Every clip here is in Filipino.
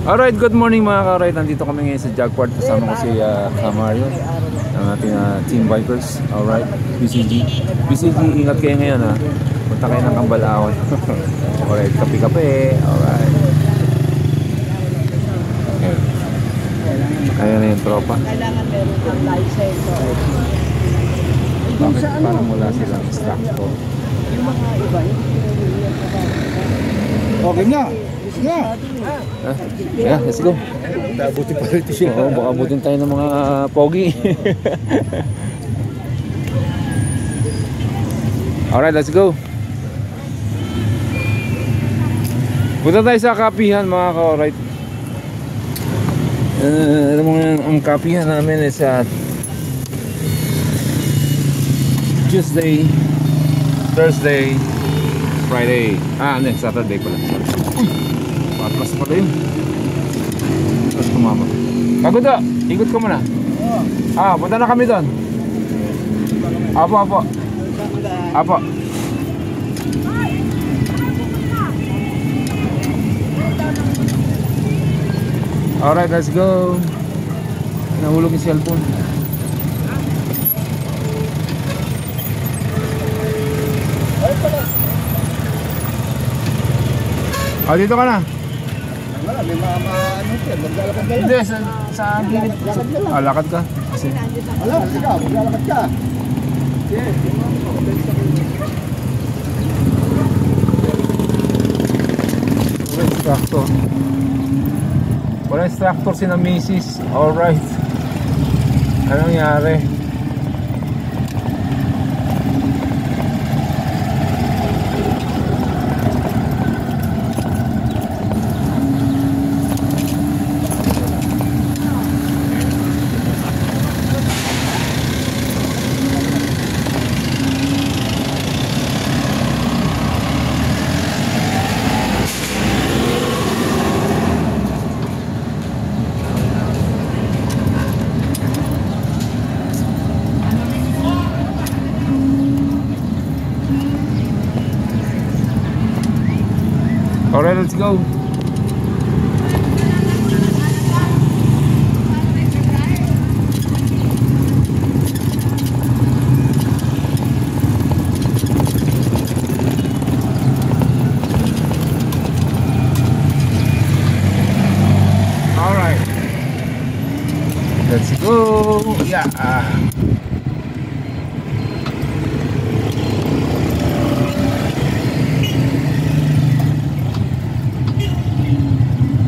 Alright, good morning mga ka-ride. Nandito kami ngayon sa Jaguar. Kasama ko si Kamario ng ating team bikers. Alright, PCG. PCG, ingat kayo ngayon ha. Punta kayo ng Kambalaon. Alright, kape-kape. Alright. Kaya na yung tropa. Kailangan meron kang license. Bakit parang wala silang instructor? Yung mga iba, Okay na. Yeah. Yeah, let's go. Buti pa rin siya. Oo, baka abutin tayo ng mga pogi. Alright, let's go. Punta tayo sa kapihan mga ka-alright. Alam mo nga, ang kapihan namin is Tuesday, Thursday, Friday. Saturday pala. Patras pala yun. Tapos tumama. Kaguda, ikot ka muna. Punta na kami doon. Apo. Alright, let's go. Nahulog yung cellphone. Dito ka na. Wala, may mga ano siya, maglalakad ka lang. Hindi, sa gilid. Lakad ka. Kasi Wala, sige, maglalakad ka. Wala instructor si na Mrs. Alright. Anong nangyari? Alright, let's go. Alright. Let's go.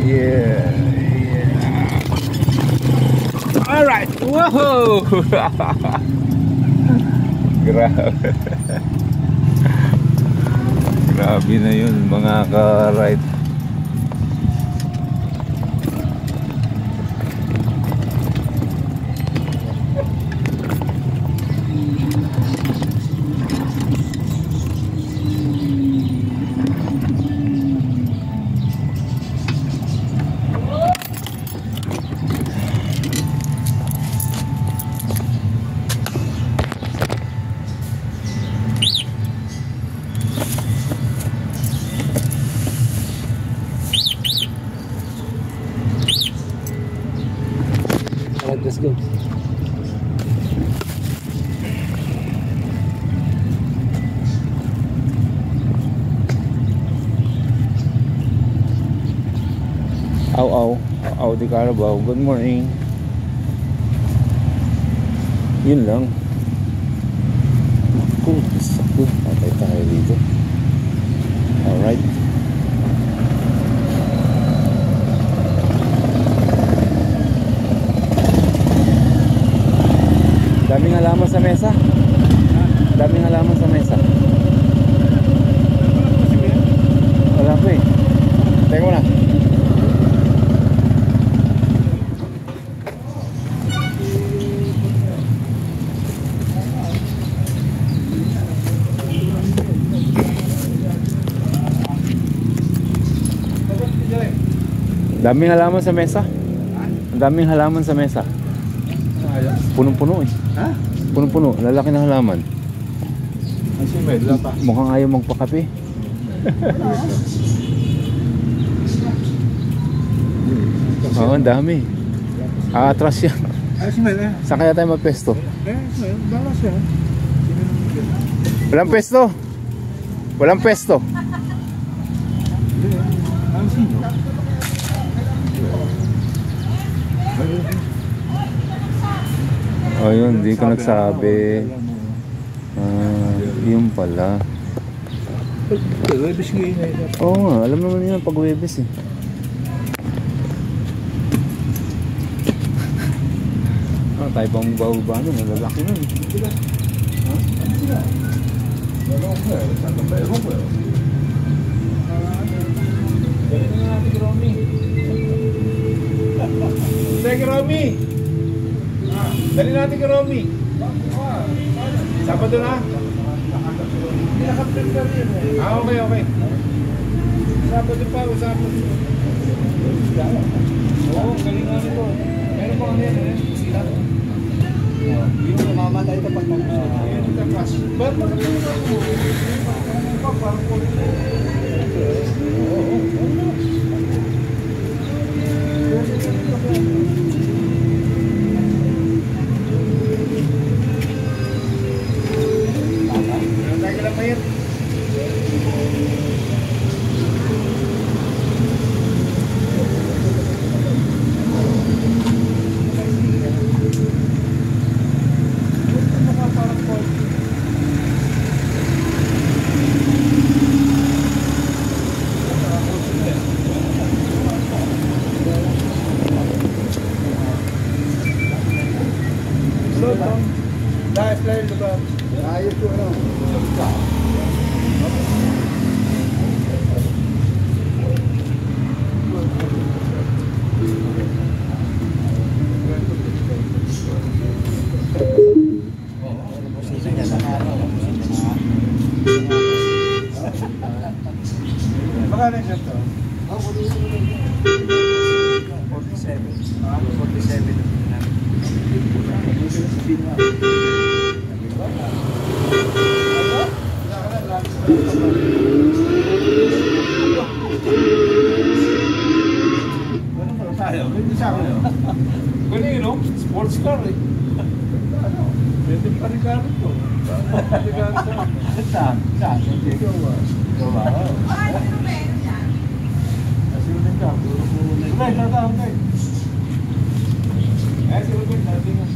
Yeah. Alright, whoa! Grabe. Grabe na yun mga ka-ride. Let's go. Di Carabao. Good morning. Yun lang. Cool. Sakto. Patay tayo dito. Alright. Daming halaman sa mesa. Daming halaman sa mesa. Wala po eh. Teka muna. Daming halaman sa mesa. Daming halaman sa mesa. Punong-puno eh. Ha? Punong-puno, lalaki na halaman. Mukhang ayaw magpakape. Oo, ang dami. Atras yan. Ayos mo eh. Saan kaya tayo magpesto? Balas yan. Walang pesto. Walang pesto. Ang sino? Oh, yun, hindi ko nagsabi. Yun pala. Webis ngayon na ito. Oo nga, alam naman yun pag Webes eh. Tayo pang bau-ba nun, nalalaki nun. Sige, Romy! Dali natin kay Romy. Sabado na? Okay, okay. Sabado pa, Sabado. Oo, galing nga nito. Meron pa kami yan, sila. Yung namamatay ito pag nag-usap. Ayun, ito class. Ba't magkakita mo? Parang po. Dahil player ito ba? Ayos ko ano? Magkano siya ito? 47. 47. Sports car eh. Pwede pa rin karo ito. Saan? Saan? Gawa. Asilin ka. Tulay, tatawag kayo. Silupin natin nga.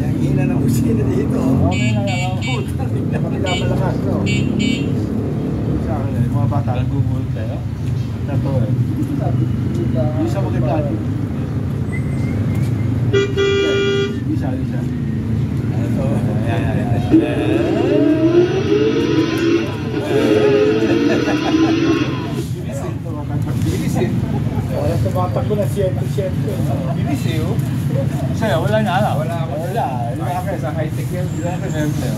Ang hina ng busina dito. Okay na lang. Pagkakalakas, no? Sa akin eh, mga bata nagugulot tayo. Ito eh. Isa maganda. Isa. Ito. Bilis eh. Wala tumatak ko na siyempre. Bilis eh oh. Sa'yo, wala nga ala. Wala. Wala ka sa high-tech yan. Wala ka siyempre.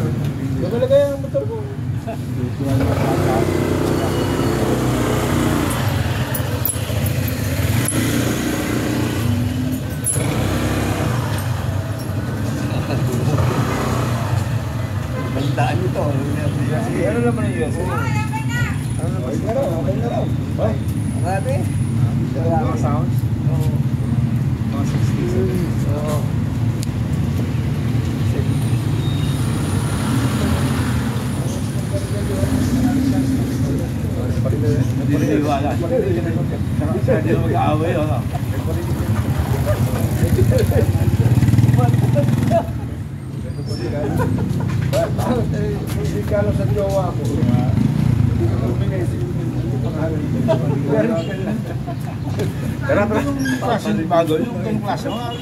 Talaga yung motor ko. Bandaan nito. Ano naman yung US? Okay na raw. Marami? Mga sounds? Oo. Mga 60s. Oo. Hindi mag-aaway, ano? Hindi ka lang sa jowa mo. Pero yung klase ng bago, yung klase, mga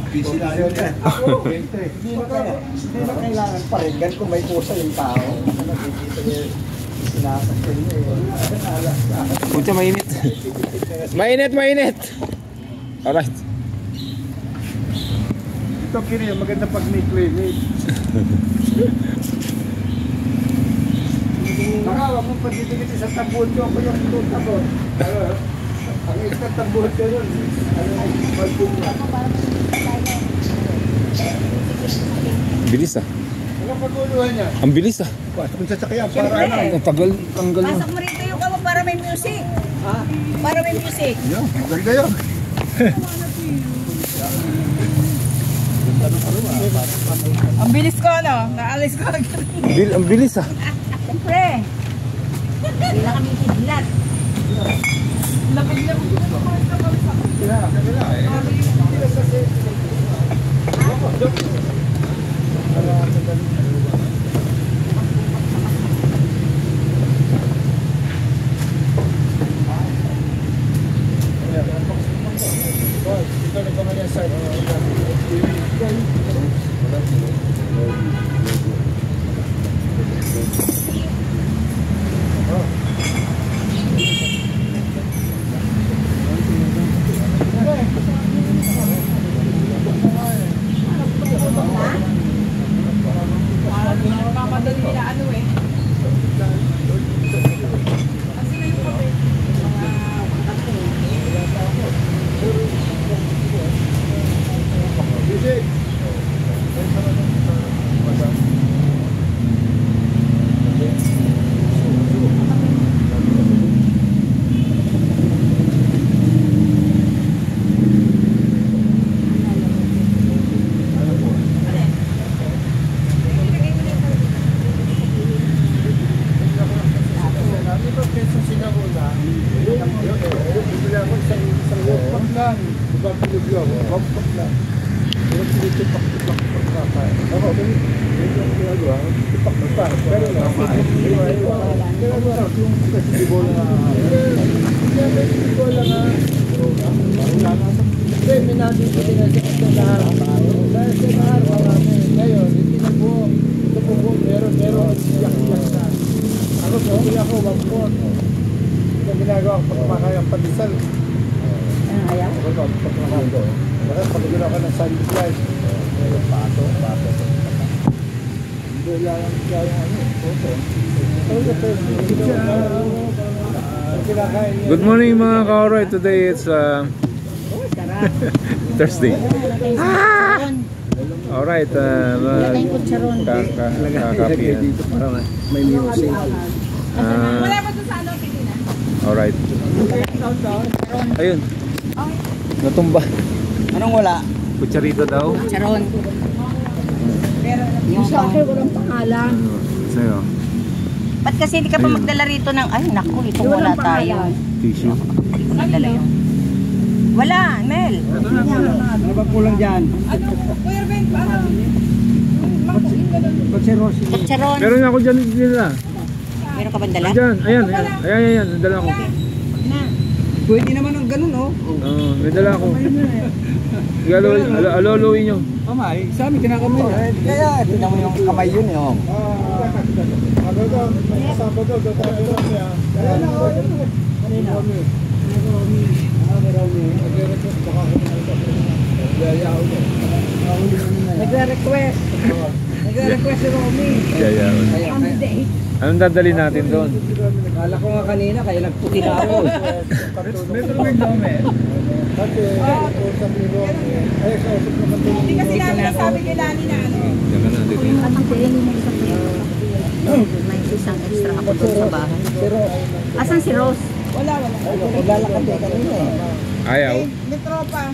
busy na yun eh. Hindi na kailangan paringgan kung may kusa yung tao. Nakikita niya sinasakyan niya eh. Pucha, mainit. Mainit. Alright. Ito kini, maganda pag may climate. Baka wag mo pagdidikit sa tabot ko ako yung tabot. Ang isang tabot ko yun. Bilis ah. Ano kaguluhan niya? Ang bilis ah. Pasok sa sakyan para Siyempre. ano. Ang tagal, tanggal na. Pasok mo rito yung kamo para may music. Para may music. Yun, ganda yun. Ang bilis ko, no? Naalis ko agad. Ang bilis ah. Siyempre. Hindi na kami kidlat. Lapag-lapag. Mamadali nila ano eh. Ginagawa ko pagkamakayang pandesal. Ano kaya? Pag-gula ka ng sandwich, pato. Hindi lang kaya ano. Good morning mga ka-Oroy. Today it's Thursday. Alright, kakapi yan. Dito para may music. Wala ba ito sa ano? Pilipinas? Alright. Ayun. Natumba. Anong wala? Kutsarito daw. Charon. Yung sa akin walang pangalan. Sa'yo. Ba't kasi hindi ka pa magdala rito ng, ay naku, ito wala tayo. Tissue. Hindi ko nagdala yun. Wala, Mel. Ano ba kulang dyan? Kuya Ben, paano? Charon. Meron ako dyan nila. Meron ka ba dala? Ayan, ayan. Nadala ko. Pwede naman ang ganun, oh. Oo, may dala ako. Aloluin nyo. Kamay, sa amin kinakamay. Kaya, tingnan mo yung kamay yun, eh, oh. Nagre-request. Nagre-request si Romy. Kaya, anong dadali natin doon? Kala ko nga kanina, kaya nagputi na ako. Hindi kasi namin nasabi kay Lani na ano. Diyan ka na dito. May isang extra ako doon sa bahay. Asan si Rose? Wala. Maglalakad din kanina, eh. Ayaw. May tropa.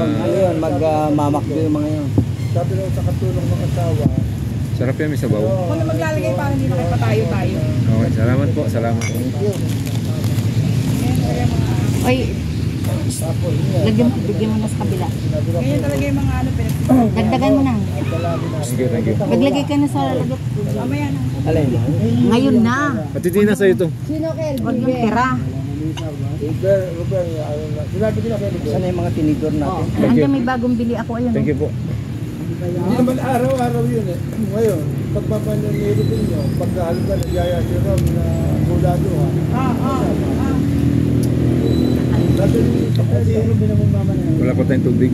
Ano yun, magmamakdo yung mga yun. Sabi lang sa katulong ng asawa. Sarap yan, may sabaw. Kung na maglalagay para hindi na kayo patayo-tayo. Okay, salamat po, salamat. Ay, bigyan mo na sa kabila. Ganyan talaga yung mga ano, dagdagan mo na. Sige, thank you. Naglagay ka na sa lagot. Mamaya na. Alin? Ngayon na. Patitina sa'yo ito. Huwag yung tira. Sana yung mga tinidor natin? Andiyan may bagong bili ako. Ayun. Thank you po. Hindi naman araw-araw yun, eh. Ngayon, pagpapananili din nyo, pagkahalo ka, nagyaya si Rob na bulado, ha? Dati yung naman mama na yun. Wala pa tayong tubig.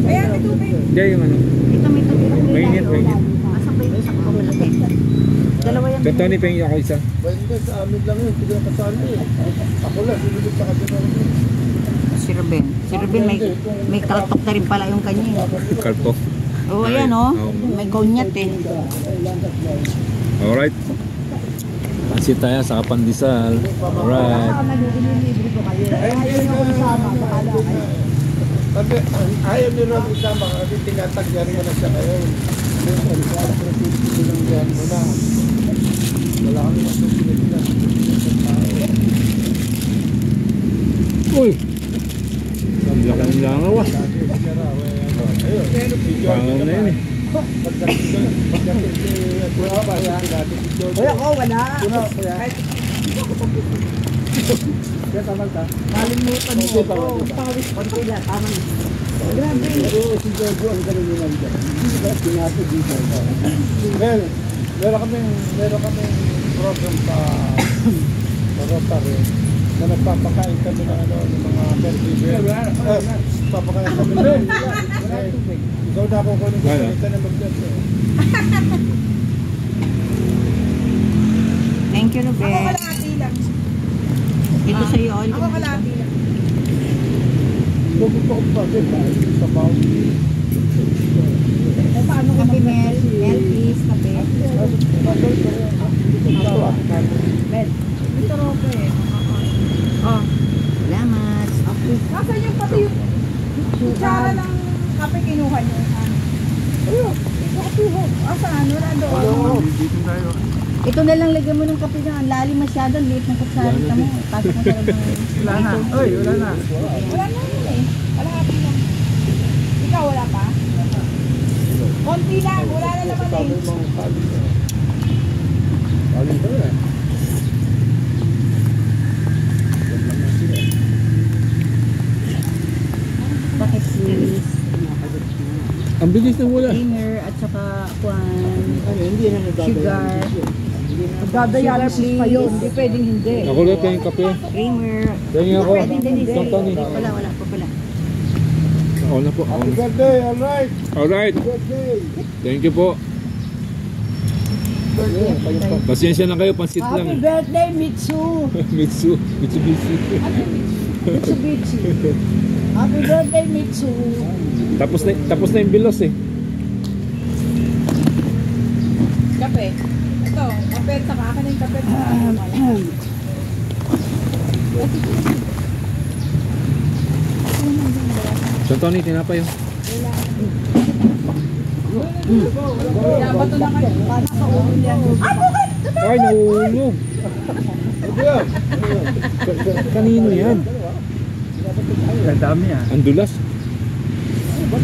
Kaya may tubig. Diyan yung ano. Ito may tubig. Mainit. Asan ba yung isa ko malaki? Dalawa yan. Kaya Tony, pahingin ako isa. Hindi, sa amin lang yun, hindi na kasali, eh. Ako lang, sinulog sa kabila ko. Si Ruben. Si Ruben may kaltok na rin pala yung kanya. Kalpo. Oh, ayan oh. May konyat eh. Alright. Pansit tayo sa pandesal. Alright. Ayaw nyo lang isama kasi tinatagyan mo na siya ngayon. Wala kami masusunod na. Uy! Ang laki ng langaw ah. Langaw na yun eh. Uy, ako wala. Kalimutan mo ako. Pawis pa sila. Tama na. Grabe. Si Jojo ang galing nyo nandiyan. Hindi ba pinasa dito? Well, meron kami program sa Rotary na nagpapakain kami ng ng mga caregiver. Papakain kami ng ikaw na ako kunin ko sa na mag-judge. Thank you, Ruben. Ako kalahati lang. Ito sa iyo. Ako kalahati lang. Gusto ko pa din sa bawo. Paano kape, Mel? Mel, please, kape. Mel. Ito rope eh. Oh. Salamat. Okay. Nasaan yung pati yung kutsara ng kape kinuha nyo? Ayun. Ito katuho. Asaan? Wala doon. Ito na lang lagyan mo ng kape na. Ang lalim masyado. Ang liit ng kutsarita mo. Pasok mo sa Wala na. Oy, wala na. Wala na yun eh. Kalahati lang. Ikaw wala pa? Konti lang. Wala na naman eh. Bakit please? Ang bilis ng wala. Dinner at saka kwan. Sugar. Magdadialysis pa yun. Hindi pwedeng hindi. Ako ulit yung kape. Creamer. Tingin ako. Pwede din hindi. Isang tani. Wala pa pala. Ako na po. Happy birthday, alright. Alright. Birthday. Thank you po. Pasensya na kayo. Pansit Happy lang. birthday, Mitsu. Mitsubishi. Mitsubishi. Happy birthday, Mitsu. Tapos na yung bilos eh. Kape. Ito, kape. Saka akin yung kape. San Tony, tinapay yun. Bato na kayo. Para sa ulo niya. Ay, bakit? Ay, nahulog. Kanino yan? Ang dami ah. Ang dulas.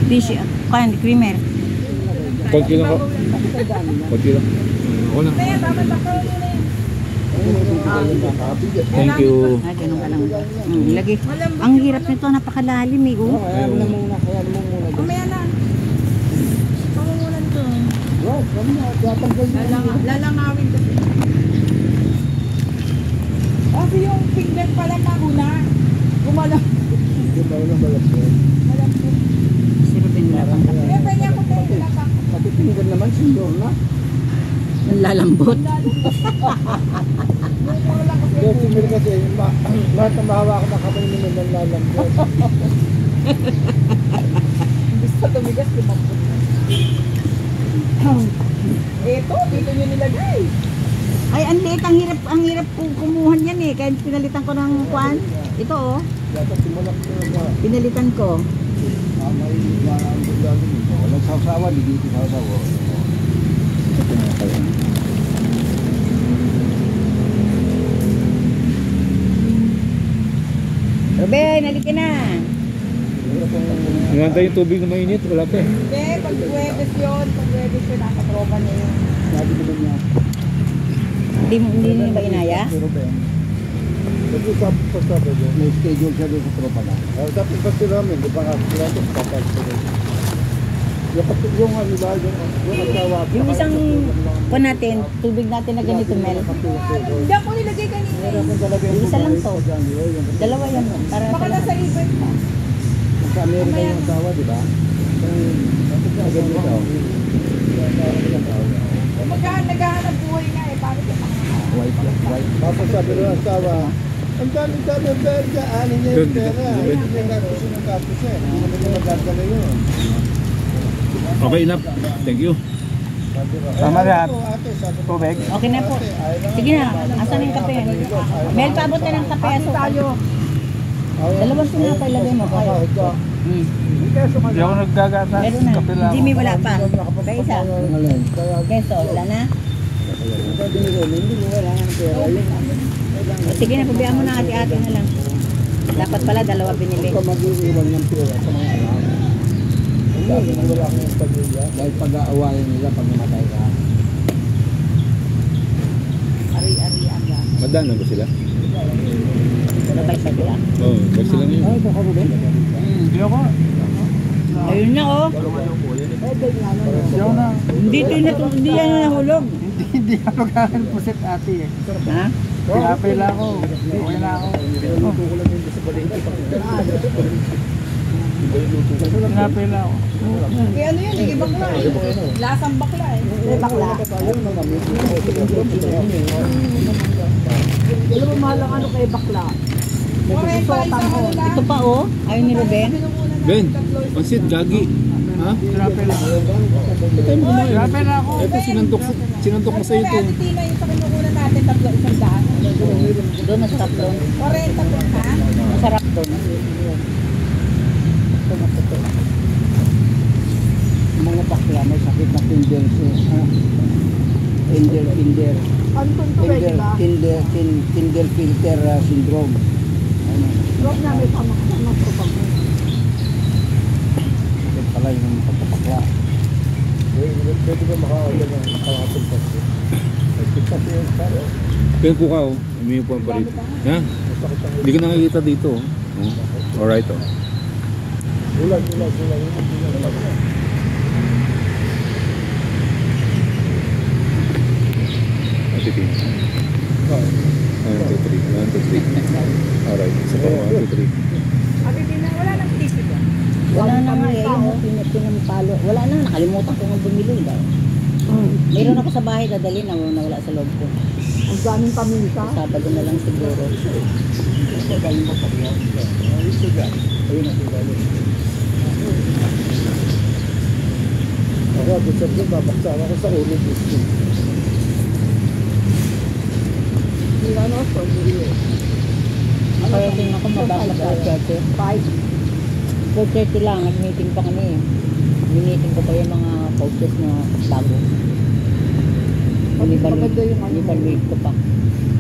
Fish. Kwan, creamer. Konti lang ko. Konti lang. Ako na. Kaya dapat ako nila eh. Thank you. Ah, ganun ka lang. Lagi. Ang hirap nito, napakalalim eh. Oh. Mamaya na. Pamumulan to. Lalangawin kasi. Kasi yung finger pala mauna. Gumalaw. Malambot. Si Ruben wala pang kape. Kaya pwede ako tayo lapak. Pati tinggal naman, senior na. Ang lalambot. Kaya senior kasi, lahat ng mahawakan na kamay nila ng lalambot. Gusto tumigas, lumambot na. Ito, dito nyo nilagay. Ay, ang liit. Ang hirap kumuha niyan eh. Kaya pinalitan ko ng kwan. Ito oh. Yata simulak ko na. Pinalitan ko. May walang sasawa, di dito sasawa. Ruben, halika na. Nangantay yung tubig na mainit. Wala pa eh. Hindi, pag Huwebes yun. Pag Huwebes yun, nakatropa na yun. Sabi ko ba niya? Hindi nyo ba inaya? Pero Ben, kasi sabi ko, may schedule siya doon sa tropa na. Tapos pati namin, di ba nga sila ito, kapag sila. Yung ano ba, yung asawa. Yung isang kwan natin, tubig natin na ganito, Mel. Hindi ako nilagay kanina. Meron kang talaga yung Isa lang to. Dalawa yan. Para Baka nasa ibon pa. Sa Amerika yung asawa, di ba? Agad nito. Naghahanap buhay nga eh. Paano ka White. Tapos sabi ng asawa, ang dami-dami ang pera, anin niya yung pera. Hindi niya gastusin ng gastos eh. Hindi naman niya magdadala yun. Okay, enough. Thank you. Tama lahat. Tubig. Okay na po. Sige na, asan yung kape? Mel, paabot na ng kape. Aso tayo. Dalawang sinapay lagay mo. Hindi ako naggagatas. Meron na. Kape lang. Jimmy wala pa. Kaya isa. Keso, wala na. O, sige na, pabayaan mo na ate-ate na lang. Dapat pala dalawa binili. Mag-iiwan ng pera sa mga anak. Sabi na wala akong pamilya. Dahil pag-aawayan nila pag namatay ka. Ari-ari aga. Madaan na ba sila? Sabay pa sila. Oo, bag sila ngayon. Ay, baka rin. Hindi ako. Ayun na oh. Hindi ako na. Hindi yan nahulog. Hindi ako galing pusit ate eh. Ha? Pinapay lang ako. Okay na ako. Pinapay lang ako. Eh ano yun, hindi bakla eh. Lasang bakla eh. Bakla. Alam mo mahal ang ano kay bakla. Okay, pa isang ano lang. Ito pa oh. Ayun ni Ruben. Ben, pansit, gagi. Ha? Pinapay lang ako. Ito yung kumain. Pinapay lang ako. Ito, sinantok mo sa ito. Kaya tina yung sa kinukunan natin, tatlo isang daan. Doon masarap doon. 40 po ha? Masarap doon. Mga bakla may sakit na kinder. Kinder filter syndrome. Drop na may pamakasama po pa mo. Ito pala yung pagpapakla. Pwede ba makakawala ng kalahapon pa? Kaya po ka, oh. Umiyo po ang parit. Ha? Hindi ko nakikita dito. Oh. Alright, oh. Ulag. Titin. 1, 2, 3. Alright, isa pa. 1, 2, 3. Abi din na, wala nang tipi ko. Wala na nga eh. Yung pinampalo. Wala na. Nakalimutan ko nga bumili. Meron ako sa bahay dadali na wala sa loob ko. Ang daming paminta. Sabado na lang siguro. Ako, gusto ko babaksan ako sa ulo. Kaya tingnan ko mabasa sa 30. 4:30 lang. Nag-meeting pa kami. Meeting ko pa yung mga coaches na bago. Evaluate ko pa.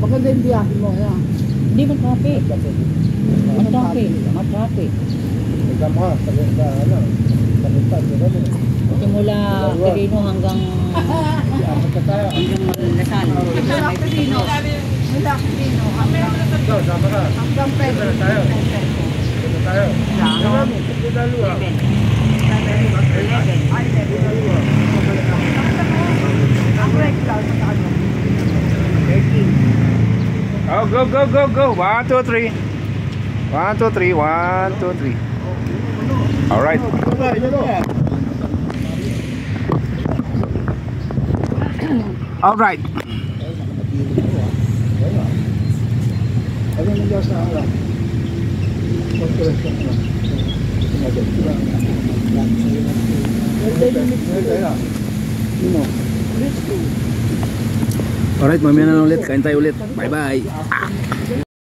Maganda yung biyahe mo. Ha? Hindi mo traffic. Traffic. Ikaw ha, sa ano, palitan, gano'n. Simula Quirino hanggang Lasal. Pilapilino. Pilapilino. Ikaw, sama ka. Hanggang Dito na tayo. Dito tayo. Dito dalawa. Ang regular sa ano? Oh, go. 1, 2, 3. 1, 2, 3. 1, 2, 3. Alright. Alright. Ano nang sa harap? Alright, mamaya na lang ulit. Kain tayo ulit. Bye-bye.